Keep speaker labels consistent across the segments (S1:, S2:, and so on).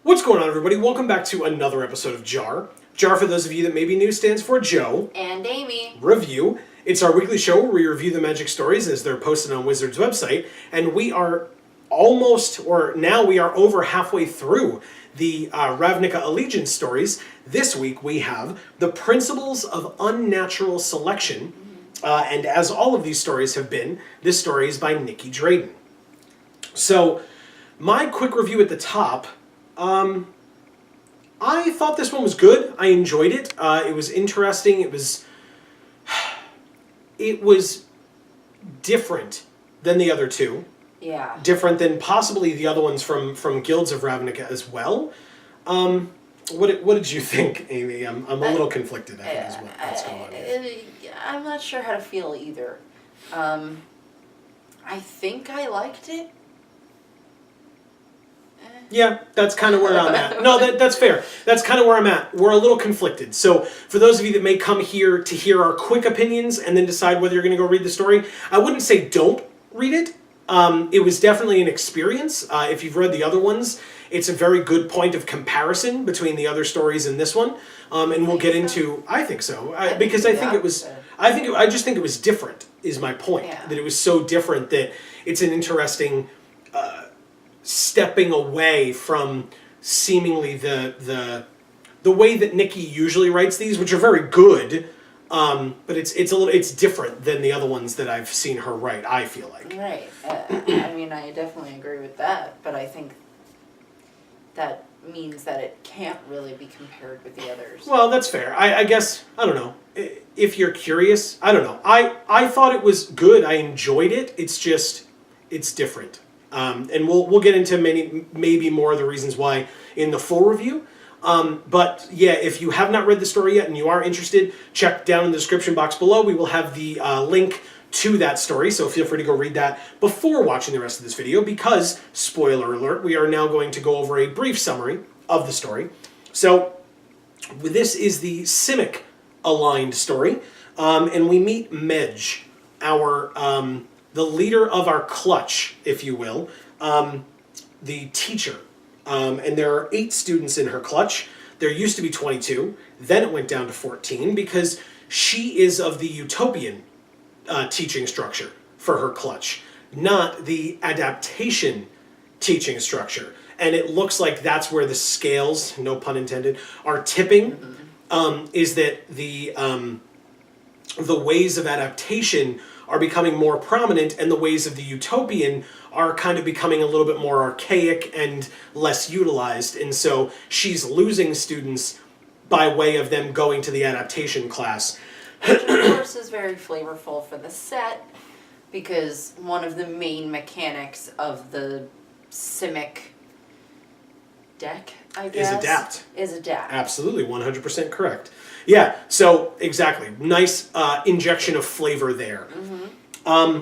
S1: What's going on, everybody? Welcome back to another episode of JaAR. JaAR, for those of you that may be new, stands for Joe
S2: and Amy
S1: Review. It's our weekly show where we review the magic stories as they're posted on Wizards' website, and we are now we are over halfway through the Ravnica Allegiance stories. This week we have The Principles of Unnatural Selection, and as all of these stories have been, this story is by Nikki Drayden. So, my quick review at the top. I thought this one was good. I enjoyed it. It was interesting. It was different than the other two.
S2: Yeah.
S1: Different than possibly the other ones from Guilds of Ravnica as well. What did you think, Amy? I'm a little conflicted, I think, is what's going on here.
S2: I'm not sure how to feel either. I think I liked it.
S1: Yeah, that's kind of where I'm at. No, that's fair. That's kind of where I'm at. We're a little conflicted. So for those of you that may come here to hear our quick opinions and then decide whether you're going to go read the story, I wouldn't say don't read it. It was definitely an experience. If you've read the other ones, it's a very good point of comparison between the other stories and this one. And we'll get into. I think so, because I think it was. I just think it was different. Is my point.
S2: Yeah.
S1: That it was so different that it's an interesting. Stepping away from seemingly the way that Nikki usually writes these, which are very good, but it's different than the other ones that I've seen her write. I feel like.
S2: Right. I mean, I definitely agree with that, but I think that means that it can't really be compared with the others.
S1: Well, that's fair. I guess I don't know. If you're curious, I don't know. I thought it was good. I enjoyed it. It's different. And we'll get into maybe more of the reasons why in the full review. But yeah, if you have not read the story yet and you are interested, check down in the description box below. We will have the link to that story, so feel free to go read that before watching the rest of this video because, spoiler alert, we are now going to go over a brief summary of the story. So this is the Simic aligned story, and we meet Medj, our... the leader of our clutch, if you will, the teacher. And there are 8 students in her clutch. There used to be 22. Then it went down to 14 because she is of the utopian teaching structure for her clutch, not the adaptation teaching structure. And it looks like that's where the scales, no pun intended, are tipping, is that the ways of adaptation are becoming more prominent and the ways of the utopian are kind of becoming a little bit more archaic and less utilized. And so she's losing students by way of them going to the adaptation class.
S2: Which, of course, is very flavorful for the set because one of the main mechanics of the Simic deck, I guess, is adapt.
S1: Absolutely, 100% correct. Yeah, so exactly. Nice injection of flavor there. Mm-hmm.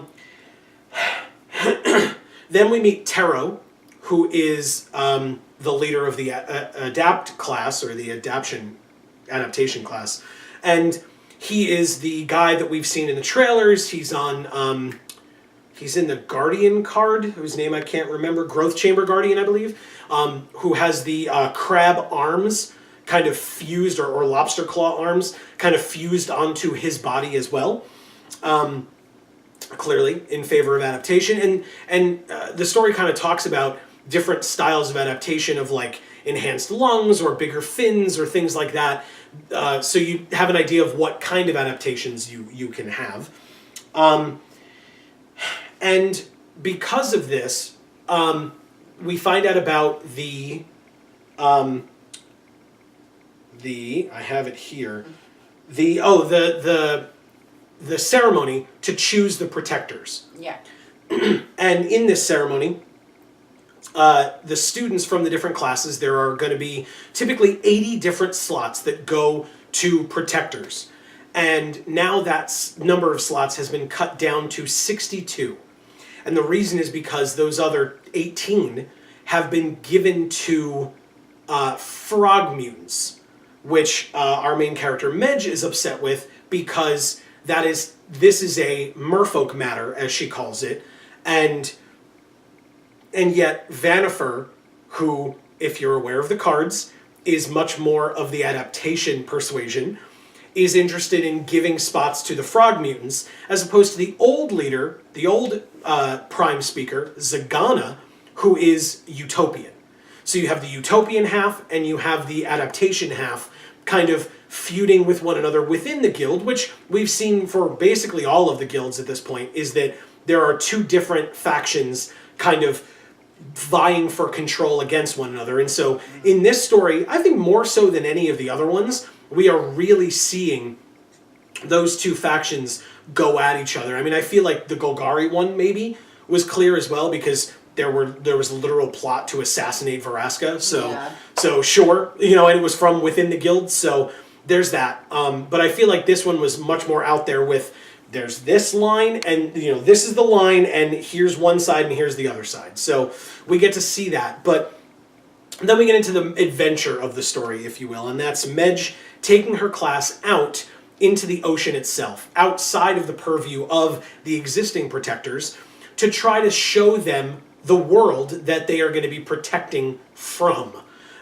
S1: Then we meet Tero, who is the leader of the adapt class, or the adaptation class. And he is the guy that we've seen in the trailers. He's on... he's in the Guardian card, whose name I can't remember. Growth Chamber Guardian, I believe. Who has the crab arms kind of fused, or lobster claw arms, kind of fused onto his body as well. Clearly in favor of adaptation. And the story kind of talks about different styles of adaptation of like enhanced lungs or bigger fins or things like that. So you have an idea of what kind of adaptations you can have. And because of this, we find out about the I have it here. The ceremony to choose the protectors.
S2: Yeah.
S1: And in this ceremony, the students from the different classes, there are going to be typically 80 different slots that go to protectors. And now that number of slots has been cut down to 62. And the reason is because those other 18 have been given to frog mutants, which our main character Medj is upset with because this is a merfolk matter, as she calls it, and yet Vanifer, who if you're aware of the cards, is much more of the adaptation persuasion, is interested in giving spots to the frog mutants, as opposed to the old leader, the old prime speaker, Zagana, who is utopian. So you have the utopian half and you have the adaptation half kind of feuding with one another within the guild, which we've seen for basically all of the guilds at this point, is that there are two different factions kind of vying for control against one another. And so in this story, I think more so than any of the other ones, we are really seeing those two factions go at each other. I mean, I feel like the Golgari one maybe was clear as well, because there was a literal plot to assassinate Veraska. So sure, and it was from within the guild. So there's that. But I feel like this one was much more out there with, there's this line, and this is the line, and here's one side and here's the other side. So we get to see that. But then we get into the adventure of the story, if you will, and that's Medj taking her class out into the ocean itself, outside of the purview of the existing protectors, to try to show them the world that they are going to be protecting from.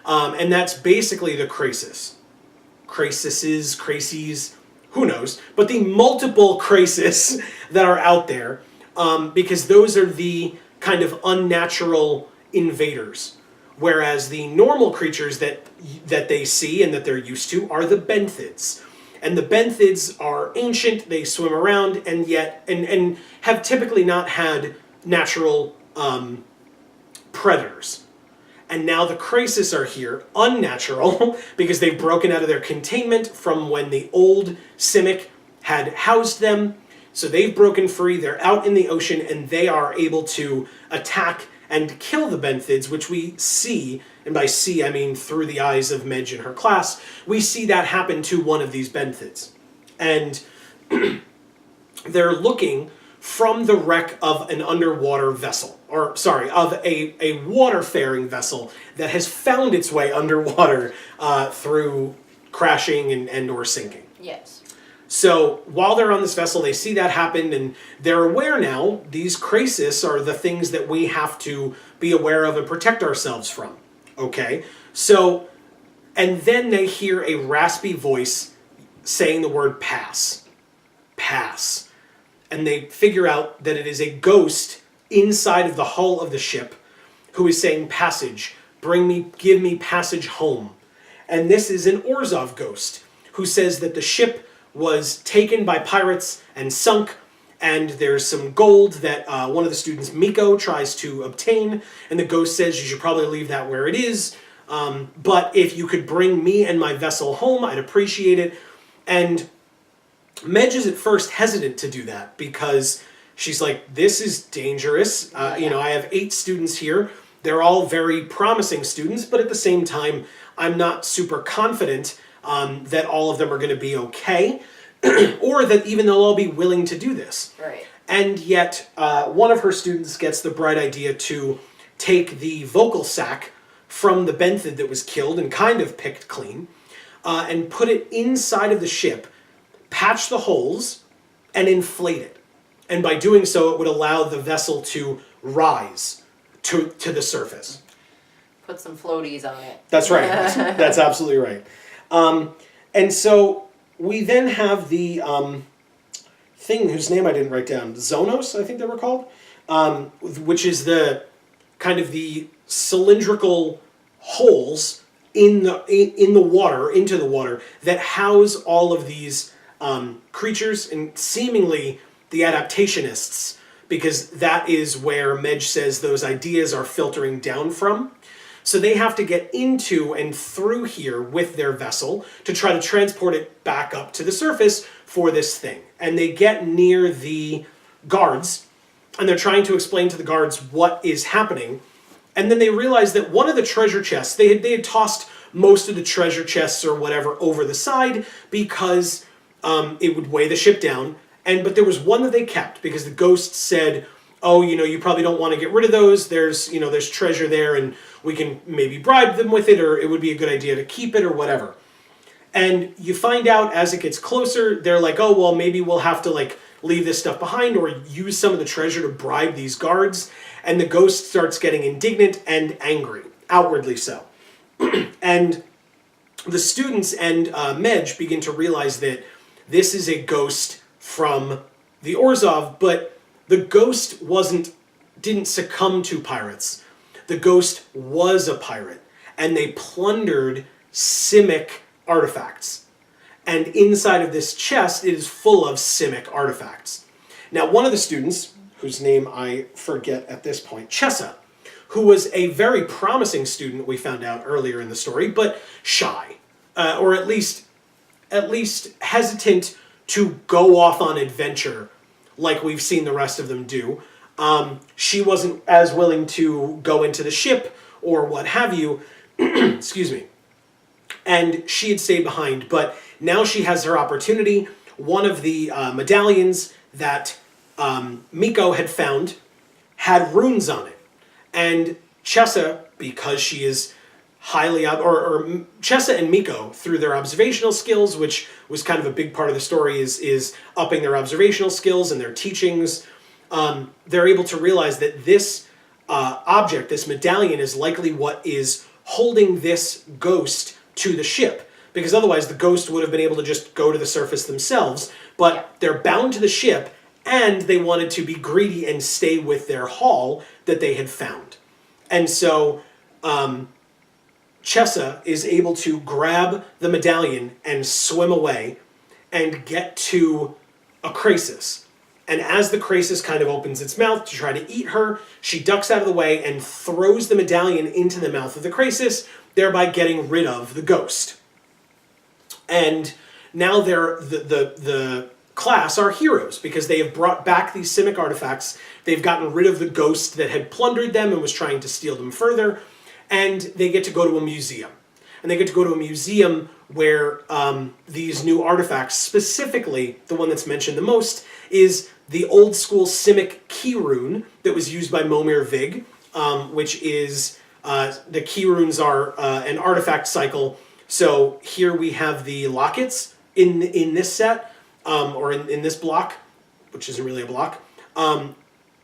S1: And that's basically the crises, who knows, but the multiple crises that are out there, because those are the kind of unnatural invaders. Whereas the normal creatures that they see and that they're used to are the benthids. And the benthids are ancient, they swim around, and yet and have typically not had natural predators. And now the crisis are here, unnatural, because they've broken out of their containment from when the old Simic had housed them. So they've broken free, they're out in the ocean, and they are able to attack and kill the benthids, which we see, and by see I mean through the eyes of Medj and her class, we see that happen to one of these benthids. And they're looking from the wreck of an underwater vessel, of a water-faring vessel that has found its way underwater through crashing and or sinking.
S2: Yes.
S1: So while they're on this vessel, they see that happen, and they're aware now, these crises are the things that we have to be aware of and protect ourselves from. Okay? So, and then they hear a raspy voice saying the word pass. Pass. And they figure out that it is a ghost inside of the hull of the ship who is saying, passage, give me passage home. And this is an Orzhov ghost who says that the ship was taken by pirates and sunk, and there's some gold that one of the students, Miko, tries to obtain, and the ghost says you should probably leave that where it is, but if you could bring me and my vessel home, I'd appreciate it. And Medj is at first hesitant to do that, because she's like, this is dangerous. I have 8 students here. They're all very promising students, but at the same time, I'm not super confident that all of them are going to be okay, or that even they'll all be willing to do this.
S2: Right.
S1: And yet, one of her students gets the bright idea to take the vocal sac from the benthid that was killed and kind of picked clean, and put it inside of the ship, patch the holes, and inflate it. And by doing so, it would allow the vessel to rise to the surface.
S2: Put some floaties on it.
S1: That's right. That's absolutely right. And so we then have the thing whose name I didn't write down, Zonos, I think they were called, which is the kind of the cylindrical holes in the water, into the water, that house all of these creatures, and seemingly the adaptationists, because that is where Medj says those ideas are filtering down from. So they have to get into and through here with their vessel to try to transport it back up to the surface for this thing. And they get near the guards, and they're trying to explain to the guards what is happening. And then they realize that one of the treasure chests, they had tossed most of the treasure chests or whatever over the side because it would weigh the ship down. But there was one that they kept because the ghost said, oh, you probably don't want to get rid of those. There's treasure there, and we can maybe bribe them with it, or it would be a good idea to keep it, or whatever. And you find out as it gets closer, they're like, oh, well, maybe we'll have to leave this stuff behind or use some of the treasure to bribe these guards. And the ghost starts getting indignant and angry, outwardly so. And the students and Medj begin to realize that this is a ghost from the Orzhov, but the ghost didn't succumb to pirates. The ghost was a pirate, and they plundered Simic artifacts. And inside of this chest, it is full of Simic artifacts. Now, one of the students, whose name I forget at this point, Chessa, who was a very promising student, we found out earlier in the story, but shy, or at least hesitant to go off on adventure like we've seen the rest of them do. She wasn't as willing to go into the ship or what have you. Excuse me. And she had stayed behind, but now she has her opportunity. One of the medallions that Miko had found had runes on it. And Chessa, because she is highly, Chessa and Miko, through their observational skills, which was kind of a big part of the story, is upping their observational skills and their teachings, they're able to realize that this object, this medallion, is likely what is holding this ghost to the ship. Because otherwise the ghost would have been able to just go to the surface themselves, but they're bound to the ship, and they wanted to be greedy and stay with their haul that they had found. And so Chessa is able to grab the medallion and swim away and get to a Krasis. And as the Krasis kind of opens its mouth to try to eat her, she ducks out of the way and throws the medallion into the mouth of the Krasis, thereby getting rid of the ghost. And now the class are heroes because they have brought back these Simic artifacts. They've gotten rid of the ghost that had plundered them and was trying to steal them further. And they get to go to a museum. And they get to go to a museum where these new artifacts, specifically the one that's mentioned the most, is the old school Simic key rune that was used by Momir Vig, which is, the key runes are an artifact cycle. So here we have the lockets in this set, or in this block, which isn't really a block.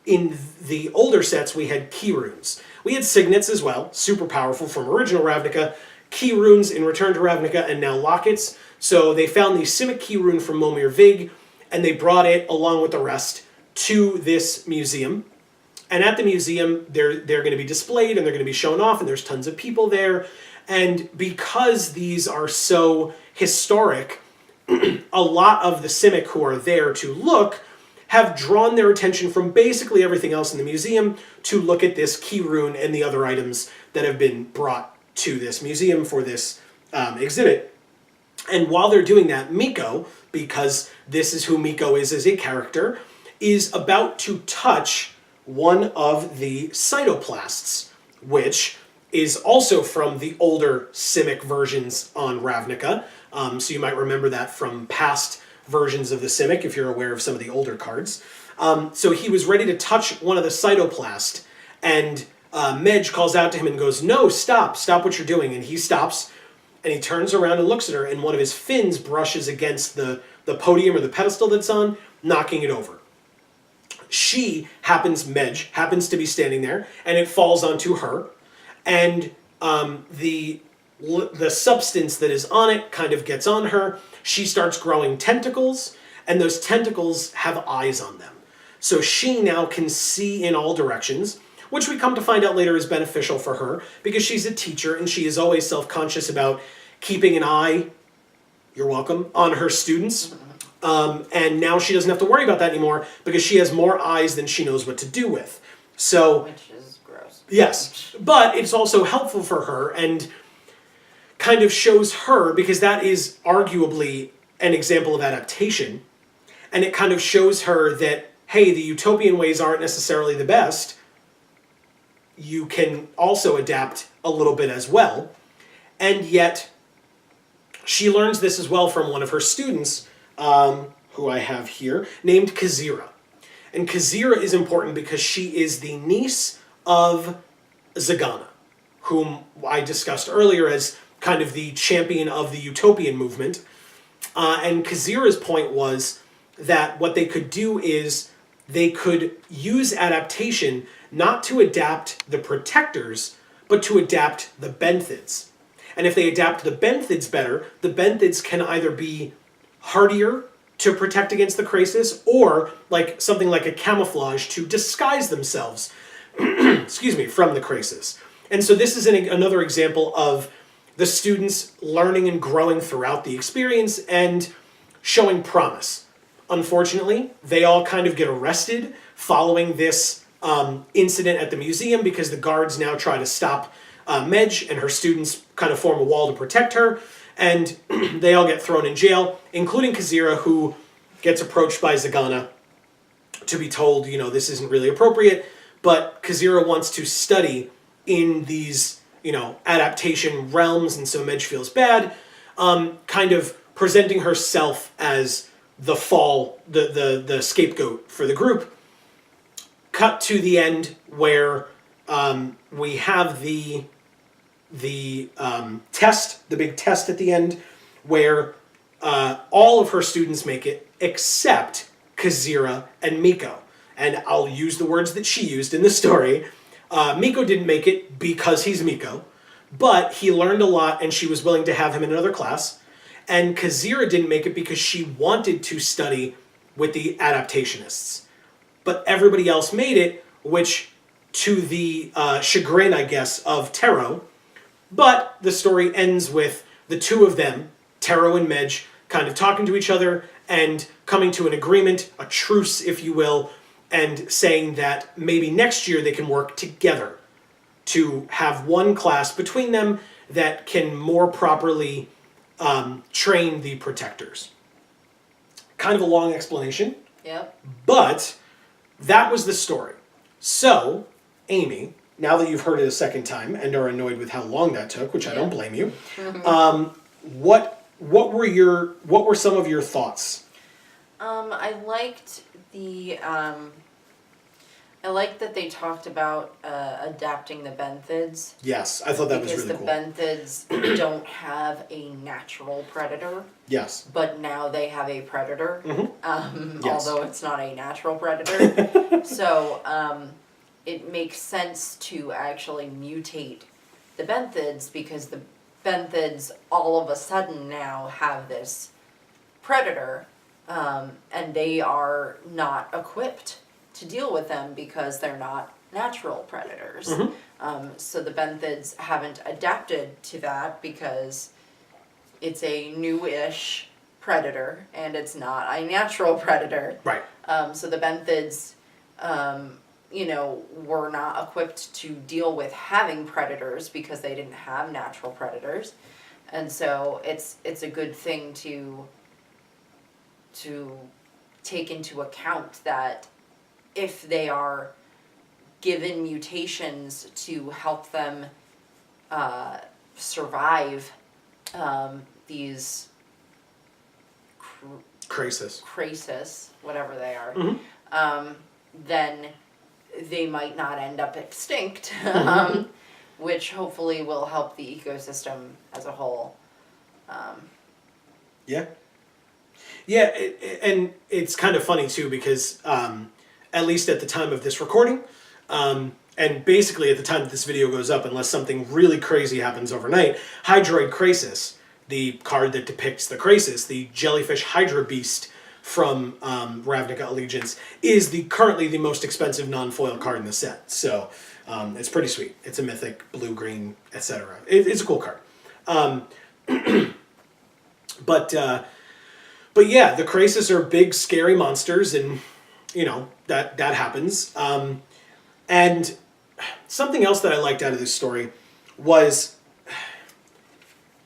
S1: In the older sets, we had key runes. We had signets as well, super powerful from original Ravnica, key runes in Return to Ravnica, and now lockets. So they found the Simic key rune from Momir Vig, and they brought it, along with the rest, to this museum. And at the museum, they're going to be displayed, and they're going to be shown off, and there's tons of people there. And because these are so historic, a lot of the Simic who are there to look have drawn their attention from basically everything else in the museum to look at this key rune and the other items that have been brought to this museum for this exhibit. And while they're doing that, Miko, because this is who Miko is as a character, is about to touch one of the cytoplasts, which is also from the older Simic versions on Ravnica. So you might remember that from past versions of the Simic, if you're aware of some of the older cards. So he was ready to touch one of the cytoplast, and Medj calls out to him and goes, "No, stop what you're doing." And he stops, and he turns around and looks at her, and one of his fins brushes against the podium or the pedestal that's on, knocking it over. Medj happens to be standing there, and it falls onto her, and the substance that is on it kind of gets on her. She starts growing tentacles, and those tentacles have eyes on them. So she now can see in all directions, which we come to find out later is beneficial for her, because she's a teacher, and she is always self-conscious about keeping an eye, you're welcome, on her students. And now she doesn't have to worry about that anymore, because she has more eyes than she knows what to do with. So,
S2: which is gross.
S1: Yes, but it's also helpful for her, and kind of shows her, because that is arguably an example of adaptation, and it kind of shows her that, hey, the utopian ways aren't necessarily the best. You can also adapt a little bit as well. And yet, she learns this as well from one of her students, who I have here, named Kazira. And Kazira is important because she is the niece of Zagana, whom I discussed earlier as kind of the champion of the utopian movement. And Kazira's point was that what they could do is they could use adaptation not to adapt the protectors, but to adapt the Benthids. And if they adapt the benthids better, the benthids can either be hardier to protect against the crisis, or like something like a camouflage to disguise themselves excuse me, from the crisis. And so this is another example of the students learning and growing throughout the experience and showing promise. Unfortunately, they all kind of get arrested following this incident at the museum because the guards now try to stop Medj, and her students kind of form a wall to protect her, and they all get thrown in jail, including Kazira, who gets approached by Zagana to be told, this isn't really appropriate, but Kazira wants to study in these, adaptation realms, and so Medj feels bad, kind of presenting herself as the the scapegoat for the group. Cut to the end where we have the test, the big test at the end, where all of her students make it except Kazira and Miko. And I'll use the words that she used in the story. Miko didn't make it because he's Miko, but he learned a lot and she was willing to have him in another class. And Kazira didn't make it because she wanted to study with the adaptationists. But everybody else made it, which to the chagrin, I guess, of Taro. But the story ends with the two of them, Taro and Medj, kind of talking to each other and coming to an agreement, a truce, if you will, and saying that maybe next year they can work together to have one class between them that can more properly train the protectors. Kind of a long explanation.
S2: Yep.
S1: But that was the story. So, Amy, now that you've heard it a second time and are annoyed with how long that took, which I don't blame you, what were some of your thoughts?
S2: I liked I liked that they talked about adapting the benthids.
S1: Yes, I thought that was really cool.
S2: Because the benthids don't have a natural predator.
S1: Yes.
S2: But now they have a predator.
S1: Mm-hmm. Yes.
S2: Although it's not a natural predator. So it makes sense to actually mutate the benthids, because the benthids all of a sudden now have this predator, and they are not equipped to deal with them because they're not natural predators.
S1: Mm-hmm.
S2: So the benthids haven't adapted to that because it's a new-ish predator and it's not a natural predator.
S1: Right.
S2: So the benthids, were not equipped to deal with having predators because they didn't have natural predators. And so it's a good thing to take into account that if they are given mutations to help them survive these crisis, whatever they are,
S1: mm-hmm.
S2: Then they might not end up extinct, which hopefully will help the ecosystem as a whole.
S1: Yeah. Yeah, and it's kind of funny too because at least at the time of this recording, and basically at the time that this video goes up, unless something really crazy happens overnight, Hydroid Crisis, the card that depicts the crisis, the jellyfish Hydra beast from Ravnica Allegiance, is currently the most expensive non-foil card in the set. So it's pretty sweet. It's a mythic, blue-green, etc. It's a cool card. But yeah, the crisis are big, scary monsters, and that happens. And something else that I liked out of this story was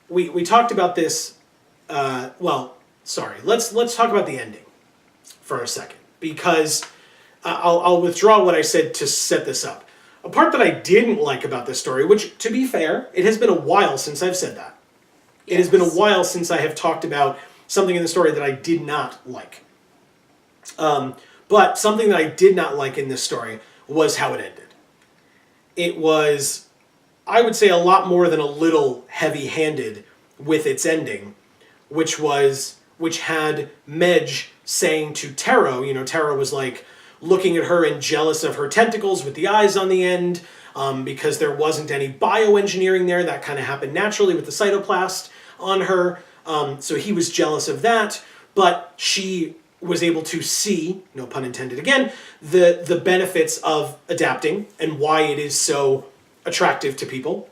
S1: we talked about this. Let's talk about the ending for a second, because I'll withdraw what I said to set this up. A part that I didn't like about this story, which, to be fair, it has been a while since I've said that. Yes. It has been a while since I have talked about something in the story that I did not like. But something that I did not like in this story was how it ended. It was, I would say, a lot more than a little heavy-handed with its ending, which had Medj saying to Taro, Taro was like looking at her and jealous of her tentacles with the eyes on the end, because there wasn't any bioengineering there. That kind of happened naturally with the cytoplast on her. So he was jealous of that, but she was able to see, no pun intended again, the benefits of adapting and why it is so attractive to people.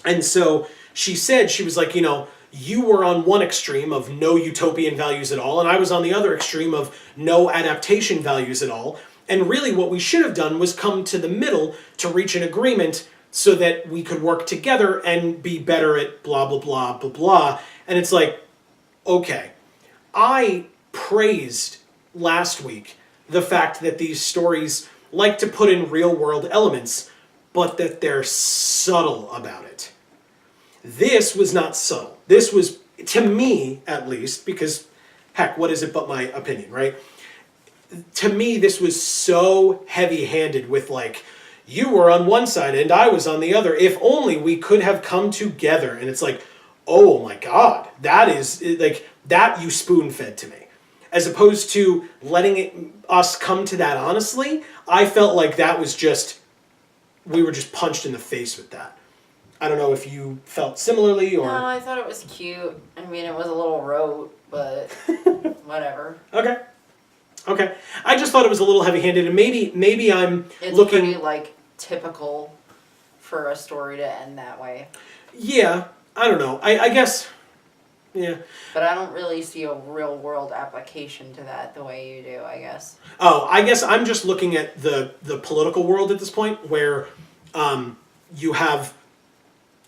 S1: And so she said, she was like, you were on one extreme of no utopian values at all, and I was on the other extreme of no adaptation values at all. And really what we should have done was come to the middle to reach an agreement so that we could work together and be better at blah, blah, blah, blah, blah. And it's like, okay, I praised last week the fact that these stories like to put in real world elements, but that they're subtle about it. This was not subtle. This was, to me at least, because heck, what is it but my opinion, right? To me, this was so heavy-handed with like, you were on one side and I was on the other. If only we could have come together. And it's like, oh my God, that is like, that you spoon-fed to me. As opposed to letting us come to that honestly, I felt like that was just, we were just punched in the face with that. I don't know if you felt similarly or...
S2: No, I thought it was cute. I mean, it was a little rote, but whatever.
S1: Okay. I just thought it was a little heavy-handed, and maybe I'm
S2: it's
S1: looking...
S2: pretty, like, typical for a story to end that way.
S1: Yeah, I don't know. I guess... Yeah.
S2: But I don't really see a real-world application to that the way you do, I guess.
S1: Oh, I guess I'm just looking at the political world at this point, where you have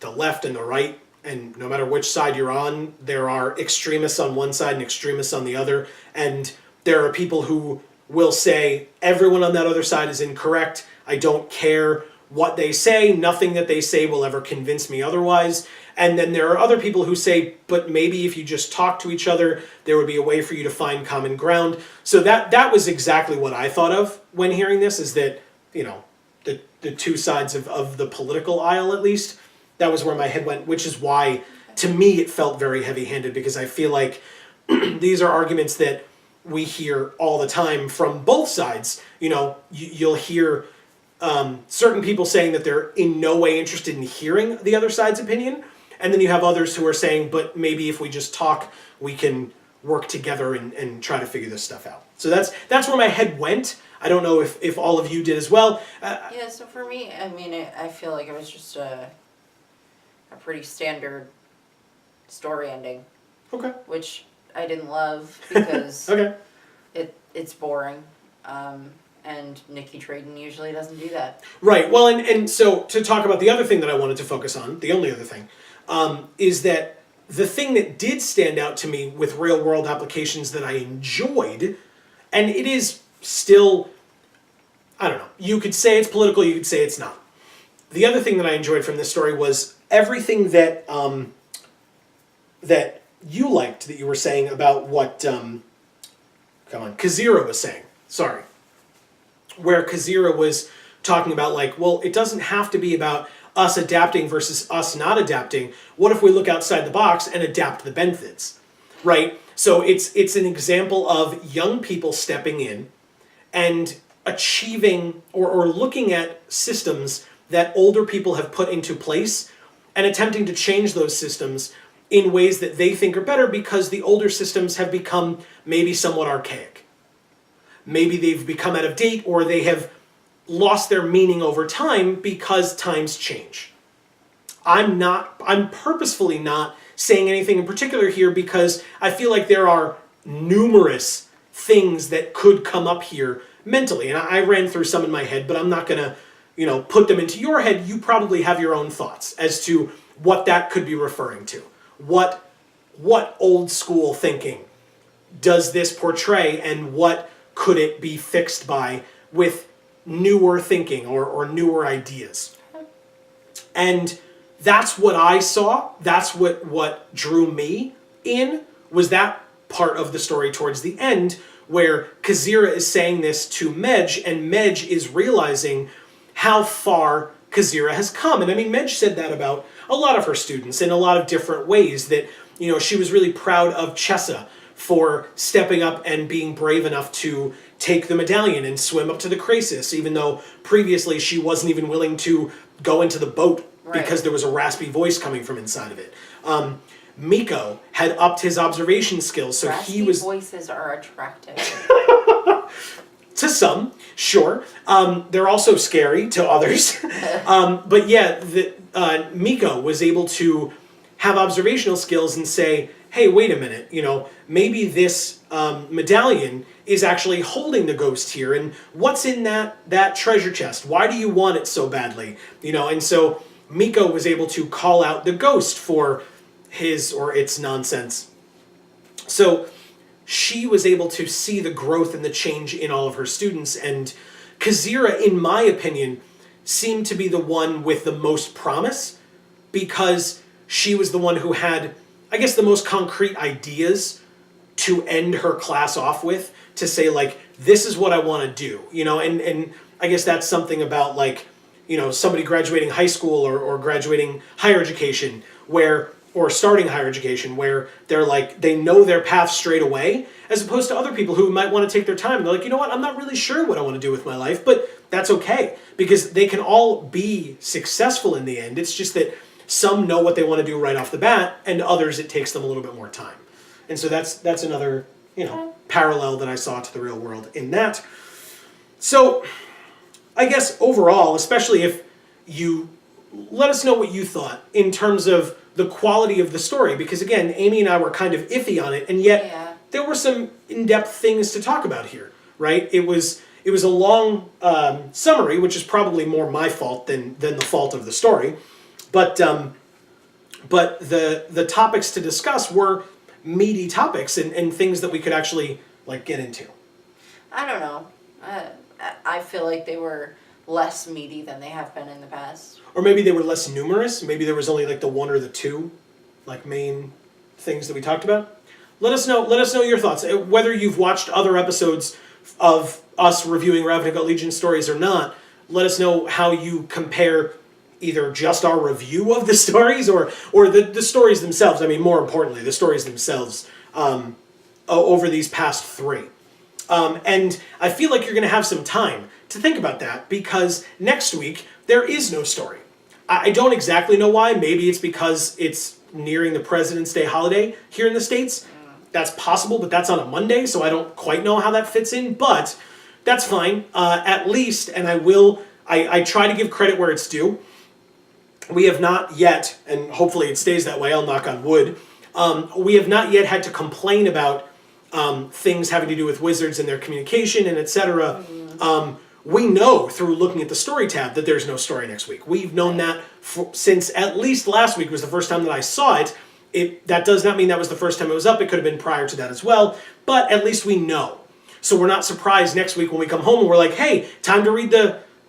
S1: the left and the right, and no matter which side you're on, there are extremists on one side and extremists on the other, and there are people who will say, everyone on that other side is incorrect, I don't care what they say, nothing that they say will ever convince me otherwise. And then there are other people who say, but maybe if you just talk to each other, there would be a way for you to find common ground. So that was exactly what I thought of when hearing this, is that, the two sides of the political aisle, at least, that was where my head went, which is why, to me, it felt very heavy-handed, because I feel like these are arguments that we hear all the time from both sides. You'll hear certain people saying that they're in no way interested in hearing the other side's opinion, and then you have others who are saying, but maybe if we just talk, we can work together and try to figure this stuff out. So that's where my head went. I don't know if all of you did as well.
S2: Yeah, so for me, I mean, I feel like it was just a pretty standard story ending.
S1: Okay.
S2: Which I didn't love because
S1: okay.
S2: It's boring. And Nikki Traden usually doesn't do that.
S1: Right. Well, and so to talk about the other thing that I wanted to focus on, the only other thing, is that the thing that did stand out to me with real-world applications that I enjoyed, and it is still, I don't know, you could say it's political, you could say it's not. The other thing that I enjoyed from this story was everything that that you liked, that you were saying about what, Kazira was saying. Sorry. Where Kazira was talking about, like, well, it doesn't have to be about us adapting versus us not adapting. What if we look outside the box and adapt the benefits, right? So it's an example of young people stepping in and achieving or looking at systems that older people have put into place and attempting to change those systems in ways that they think are better because the older systems have become maybe somewhat archaic. Maybe they've become out of date, or they have lost their meaning over time because times change. I'm purposefully not saying anything in particular here because I feel like there are numerous things that could come up here mentally. And I ran through some in my head, but I'm not going to, put them into your head. You probably have your own thoughts as to what that could be referring to. What old school thinking does this portray, and what could it be fixed by with newer thinking or newer ideas? And that's what I saw. That's what drew me in, was that part of the story towards the end where Kazira is saying this to Medj, and Medj is realizing how far Kazira has come. And I mean, Medj said that about a lot of her students in a lot of different ways, that, she was really proud of Chessa for stepping up and being brave enough to take the medallion and swim up to the crisis, even though previously she wasn't even willing to go into the boat because there was a raspy voice coming from inside of it. Miko had upped his observation skills, so
S2: raspy
S1: he was...
S2: voices are attractive.
S1: To some, sure. They're also scary to others. But yeah, Miko was able to have observational skills and say, hey, wait a minute, maybe this medallion is actually holding the ghost here, and what's in that treasure chest? Why do you want it so badly? And so Miko was able to call out the ghost for his or its nonsense. So she was able to see the growth and the change in all of her students, and Kazira, in my opinion, seemed to be the one with the most promise, because she was the one who had, I guess, the most concrete ideas to end her class off with, to say, like, this is what I want to do, and I guess that's something about, like, somebody graduating high school or graduating higher education, or starting higher education, where they're like, they know their path straight away, as opposed to other people who might want to take their time. They're like, you know what, I'm not really sure what I want to do with my life, but that's okay, because they can all be successful in the end. It's just that some know what they want to do right off the bat, and others, it takes them a little bit more time. And so that's another, parallel that I saw to the real world in that. So I guess overall, especially if you let us know what you thought in terms of the quality of the story, because again, Amy and I were kind of iffy on it, and yet there were some in-depth things to talk about here, right? It was a long summary, which is probably more my fault than the fault of the story, but the topics to discuss were meaty topics and things that we could actually get into. I
S2: don't know. I feel like they were less meaty than they have been in the past.
S1: Or maybe they were less numerous. Maybe there was only the one or the two main things that we talked about. Let us know your thoughts. Whether you've watched other episodes of us reviewing Ravnica Legion stories or not, let us know how you compare either just our review of the stories or the stories themselves. I mean, more importantly, the stories themselves over these past 3. And I feel like you're going to have some time to think about that, because next week there is no story. I don't exactly know why. Maybe it's because it's nearing the President's Day holiday here in the States. That's possible, but that's on a Monday, so I don't quite know how that fits in, but that's fine. At least, and I try to give credit where it's due. We have not yet, and hopefully it stays that way, I'll knock on wood, we have not yet had to complain about things having to do with wizards and their communication and etc. We know through looking at the story tab that there's no story next week. We've known that since at least last week was the first time that I saw it. That does not mean that was the first time it was up. It could have been prior to that as well, but at least we know. So we're not surprised next week when we come home and we're like, hey, time to read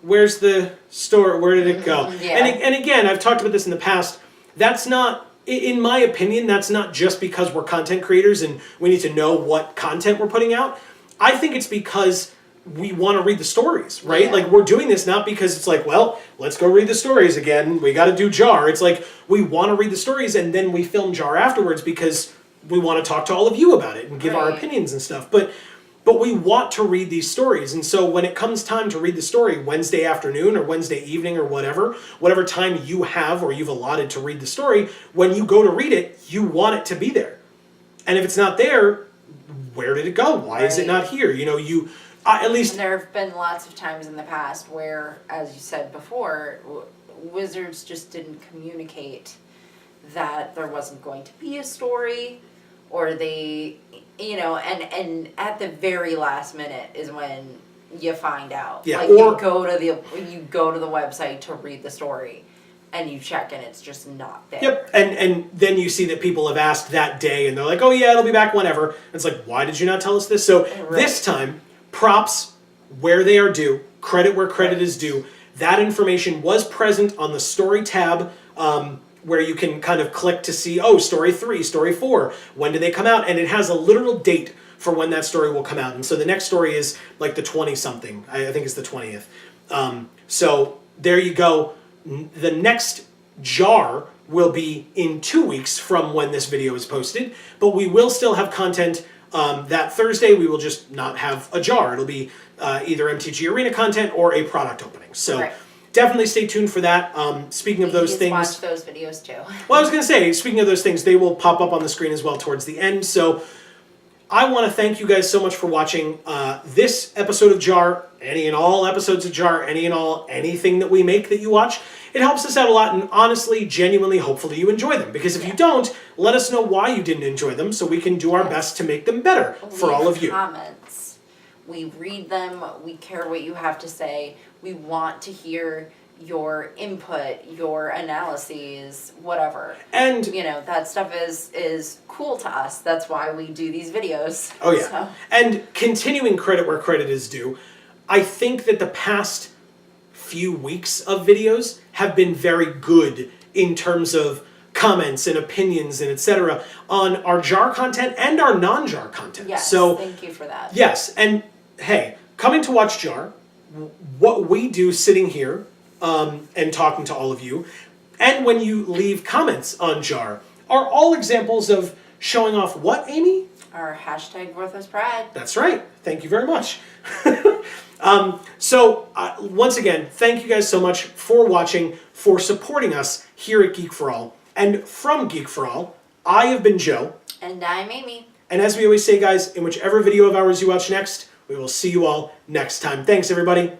S1: where's the story, where did it go?
S2: Yeah.
S1: And again, I've talked about this in the past, that's not, in my opinion, that's not just because we're content creators and we need to know what content we're putting out. I think it's because we want to read the stories, right?
S2: Yeah.
S1: We're doing this not because it's well, let's go read the stories again. We got to do JaAR. It's we want to read the stories and then we film JaAR afterwards because we want to talk to all of you about it and give our opinions and stuff. But we want to read these stories. And so when it comes time to read the story Wednesday afternoon or Wednesday evening or whatever time you have or you've allotted to read the story, when you go to read it, you want it to be there. And if it's not there, where did it go? Why is it not here? At least...
S2: And there have been lots of times in the past where, as you said before, Wizards just didn't communicate that there wasn't going to be a story, or they, and at the very last minute is when you find out.
S1: Yeah,
S2: you go to the website to read the story, and you check and it's just not there.
S1: Yep, and then you see that people have asked that day, and they're like, oh yeah, it'll be back whenever. And it's why did you not tell us this? So this time, props where they are due, credit where credit is due. That information was present on the story tab, where you can kind of click to see, story 3, story 4, when do they come out? And it has a literal date for when that story will come out. And so the next story is the 20-something. I think it's the 20th. So there you go. The next JaAR will be in 2 weeks from when this video is posted, but we will still have content That Thursday, we will just not have a JaAR. It'll be either MTG Arena content or a product opening. So
S2: Right.
S1: definitely stay tuned for that. Speaking of those things...
S2: watch those videos too.
S1: Well, I was going to say, speaking of those things, they will pop up on the screen as well towards the end. So I want to thank you guys so much for watching this episode of JaAR, any and all episodes of JaAR, any and all, anything that we make that you watch. It helps us out a lot, and honestly, genuinely, hopefully you enjoy them. Because if you don't, let us know why you didn't enjoy them so we can do our best to make them better for all of you.
S2: Comments. We read them. We care what you have to say. We want to hear your input, your analyses, whatever.
S1: And
S2: you know, that stuff is cool to us. That's why we do these videos.
S1: Oh yeah.
S2: So.
S1: And continuing credit where credit is due, I think that the past few weeks of videos have been very good in terms of comments and opinions and etc. on our JaAR content and our non-JaAR content.
S2: Yes,
S1: so
S2: thank you for that.
S1: Yes, and hey, coming to watch JaAR, what we do sitting here and talking to all of you, and when you leave comments on JaAR, are all examples of showing off what, Amy?
S2: Our hashtag Worthless Pride.
S1: That's right. Thank you very much. Once again, thank you guys so much for watching, for supporting us here at Geek for All. And from Geek for All, I have been Joe.
S2: And I'm Amy.
S1: And as we always say, guys, in whichever video of ours you watch next, we will see you all next time. Thanks, everybody.